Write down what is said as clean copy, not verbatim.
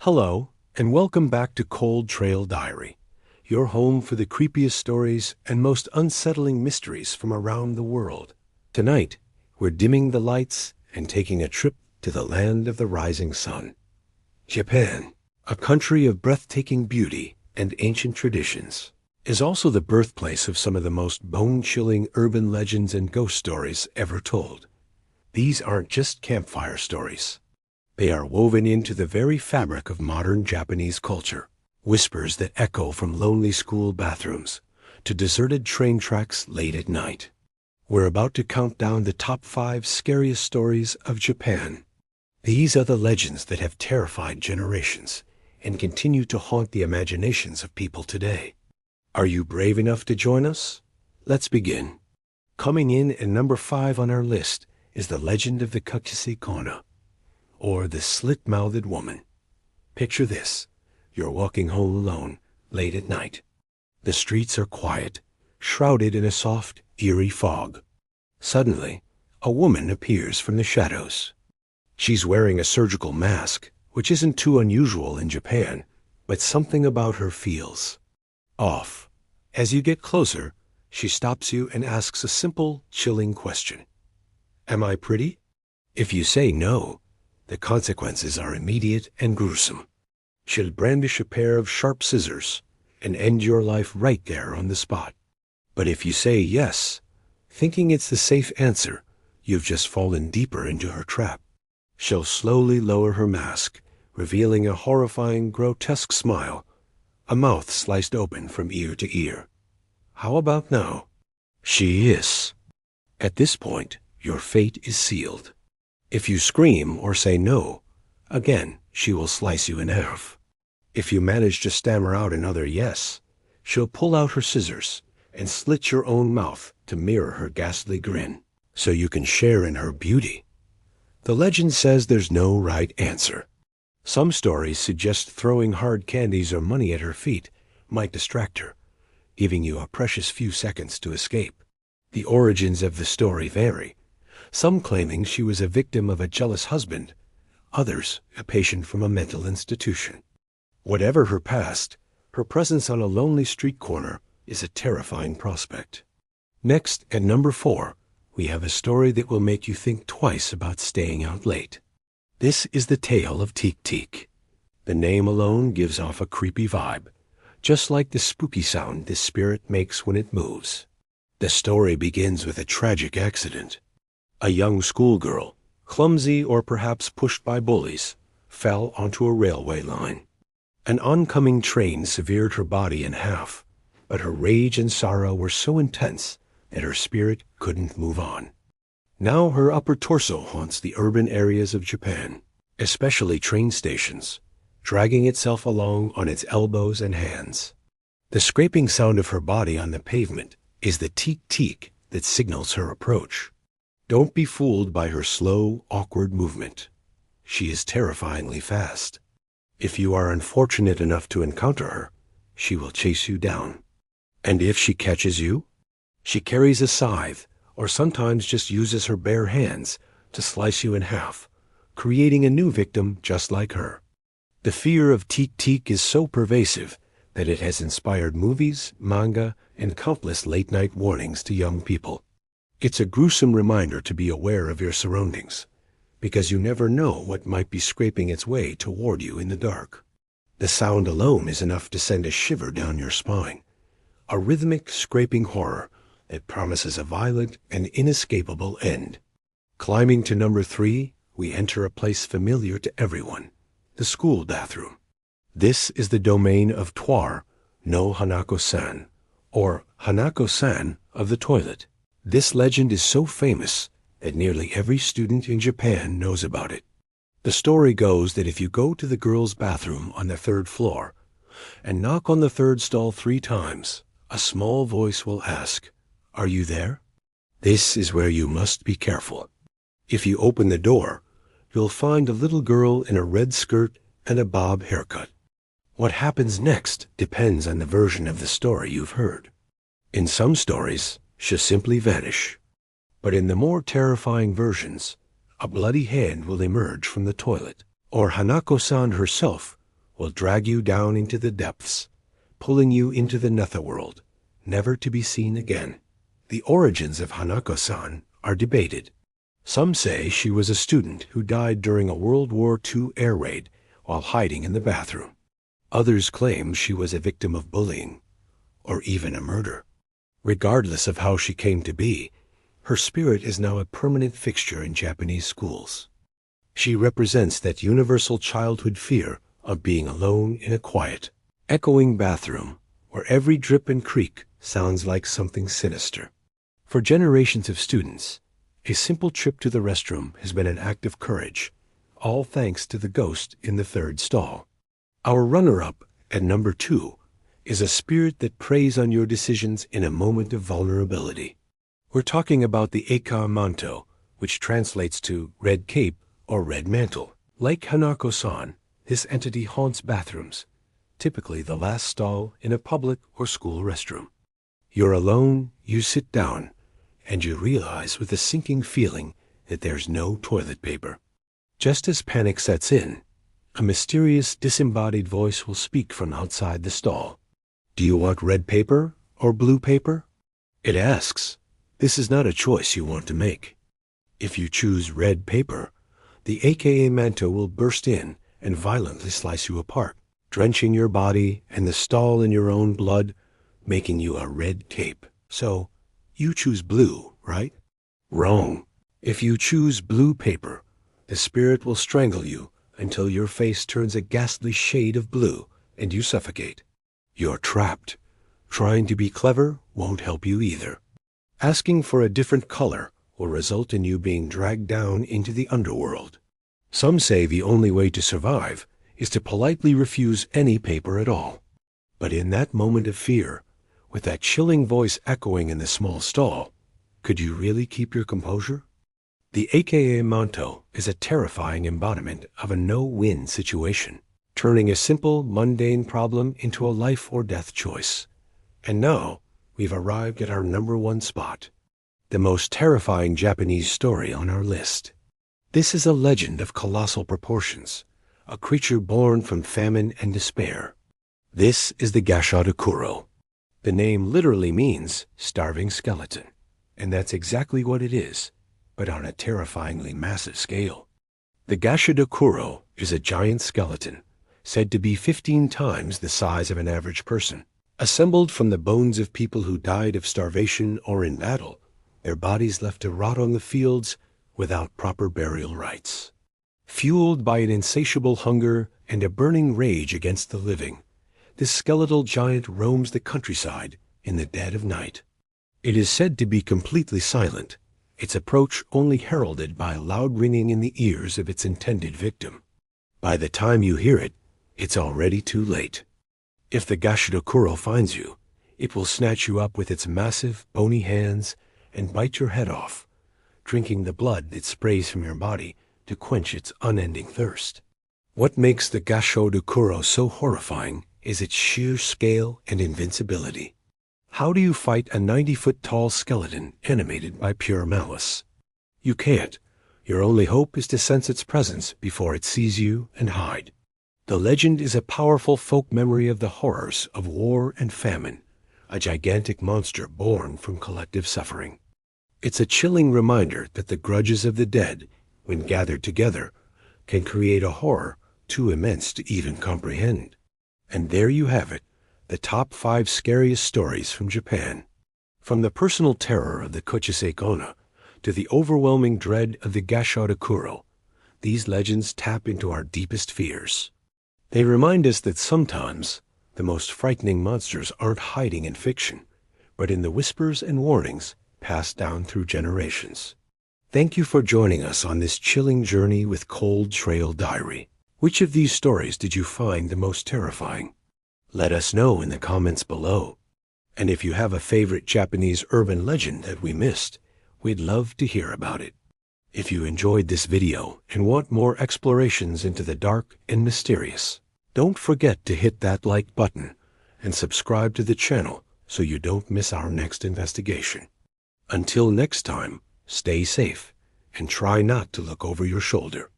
Hello, and welcome back to Cold Trail Diary, your home for the creepiest stories and most unsettling mysteries from around the world. Tonight, we're dimming the lights and taking a trip to the land of the rising sun. Japan, a country of breathtaking beauty and ancient traditions, is also the birthplace of some of the most bone-chilling urban legends and ghost stories ever told. These aren't just campfire stories. They are woven into the very fabric of modern Japanese culture, whispers that echo from lonely school bathrooms to deserted train tracks late at night. We're about to count down the top 5 scariest stories of Japan. These are the legends that have terrified generations and continue to haunt the imaginations of people today. Are you brave enough to join us? Let's begin. Coming in at number 5 on our list is the legend of the Kuchisake-onna, or the Slit-Mouthed Woman. Picture this. You're walking home alone, late at night. The streets are quiet, shrouded in a soft, eerie fog. Suddenly, a woman appears from the shadows. She's wearing a surgical mask, which isn't too unusual in Japan, but something about her feels off. As you get closer, she stops you and asks a simple, chilling question. Am I pretty? If you say no, the consequences are immediate and gruesome. She'll brandish a pair of sharp scissors and end your life right there on the spot. But if you say yes, thinking it's the safe answer, you've just fallen deeper into her trap. She'll slowly lower her mask, revealing a horrifying, grotesque smile, a mouth sliced open from ear to ear. How about now? She is. At this point, your fate is sealed. If you scream or say no, again, she will slice you in half. If you manage to stammer out another yes, she'll pull out her scissors and slit your own mouth to mirror her ghastly grin, so you can share in her beauty. The legend says there's no right answer. Some stories suggest throwing hard candies or money at her feet might distract her, giving you a precious few seconds to escape. The origins of the story vary, some claiming she was a victim of a jealous husband, others a patient from a mental institution. Whatever her past, her presence on a lonely street corner is a terrifying prospect. Next, at number 4, we have a story that will make you think twice about staying out late. This is the tale of Teke Teke. The name alone gives off a creepy vibe, just like the spooky sound this spirit makes when it moves. The story begins with a tragic accident. A young schoolgirl, clumsy or perhaps pushed by bullies, fell onto a railway line. An oncoming train severed her body in half, but her rage and sorrow were so intense that her spirit couldn't move on. Now her upper torso haunts the urban areas of Japan, especially train stations, dragging itself along on its elbows and hands. The scraping sound of her body on the pavement is the teek teek that signals her approach. Don't be fooled by her slow, awkward movement. She is terrifyingly fast. If you are unfortunate enough to encounter her, she will chase you down. And if she catches you, she carries a scythe or sometimes just uses her bare hands to slice you in half, creating a new victim just like her. The fear of Teke Teke is so pervasive that it has inspired movies, manga, and countless late-night warnings to young people. It's a gruesome reminder to be aware of your surroundings, because you never know what might be scraping its way toward you in the dark. The sound alone is enough to send a shiver down your spine, a rhythmic, scraping horror that promises a violent and inescapable end. Climbing to number 3, we enter a place familiar to everyone, the school bathroom. This is the domain of Twar no Hanako-san, or Hanako-san of the toilet. This legend is so famous that nearly every student in Japan knows about it. The story goes that if you go to the girls' bathroom on the 3rd floor and knock on the 3rd stall 3 times, a small voice will ask, "Are you there?" This is where you must be careful. If you open the door, you'll find a little girl in a red skirt and a bob haircut. What happens next depends on the version of the story you've heard. In some stories, she'll simply vanish. But in the more terrifying versions, a bloody hand will emerge from the toilet, or Hanako-san herself will drag you down into the depths, pulling you into the netherworld, never to be seen again. The origins of Hanako-san are debated. Some say she was a student who died during a World War II air raid while hiding in the bathroom. Others claim she was a victim of bullying, or even a murder. Regardless of how she came to be, her spirit is now a permanent fixture in Japanese schools. She represents that universal childhood fear of being alone in a quiet, echoing bathroom where every drip and creak sounds like something sinister. For generations of students, a simple trip to the restroom has been an act of courage, all thanks to the ghost in the third stall. Our runner-up at number 2 is a spirit that preys on your decisions in a moment of vulnerability. We're talking about the Aka Manto, which translates to red cape or red mantle. Like Hanako-san, this entity haunts bathrooms, typically the last stall in a public or school restroom. You're alone, you sit down, and you realize with a sinking feeling that there's no toilet paper. Just as panic sets in, a mysterious disembodied voice will speak from outside the stall. Do you want red paper or blue paper? It asks. This is not a choice you want to make. If you choose red paper, the Aka Manto will burst in and violently slice you apart, drenching your body and the stall in your own blood, making you a red cape. So, you choose blue, right? Wrong. If you choose blue paper, the spirit will strangle you until your face turns a ghastly shade of blue and you suffocate. You're trapped. Trying to be clever won't help you either. Asking for a different color will result in you being dragged down into the underworld. Some say the only way to survive is to politely refuse any paper at all. But in that moment of fear, with that chilling voice echoing in the small stall, could you really keep your composure? The Aka Manto is a terrifying embodiment of a no-win situation, turning a simple, mundane problem into a life-or-death choice. And now, we've arrived at our number 1 spot, the most terrifying Japanese story on our list. This is a legend of colossal proportions, a creature born from famine and despair. This is the Gashadokuro. The name literally means starving skeleton, and that's exactly what it is, but on a terrifyingly massive scale. The Gashadokuro is a giant skeleton, said to be 15 times the size of an average person. Assembled from the bones of people who died of starvation or in battle, their bodies left to rot on the fields without proper burial rites. Fueled by an insatiable hunger and a burning rage against the living, this skeletal giant roams the countryside in the dead of night. It is said to be completely silent, its approach only heralded by a loud ringing in the ears of its intended victim. By the time you hear it, it's already too late. If the Gashadokuro finds you, it will snatch you up with its massive, bony hands and bite your head off, drinking the blood that sprays from your body to quench its unending thirst. What makes the Gashadokuro so horrifying is its sheer scale and invincibility. How do you fight a 90-foot-tall skeleton animated by pure malice? You can't. Your only hope is to sense its presence before it sees you and hide. The legend is a powerful folk memory of the horrors of war and famine, a gigantic monster born from collective suffering. It's a chilling reminder that the grudges of the dead, when gathered together, can create a horror too immense to even comprehend. And there you have it, the top 5 scariest stories from Japan. From the personal terror of the Kuchisake-onna to the overwhelming dread of the Gashadokuro, these legends tap into our deepest fears. They remind us that sometimes the most frightening monsters aren't hiding in fiction, but in the whispers and warnings passed down through generations. Thank you for joining us on this chilling journey with Cold Trail Diary. Which of these stories did you find the most terrifying? Let us know in the comments below. And if you have a favorite Japanese urban legend that we missed, we'd love to hear about it. If you enjoyed this video and want more explorations into the dark and mysterious, don't forget to hit that like button and subscribe to the channel so you don't miss our next investigation. Until next time, stay safe and try not to look over your shoulder.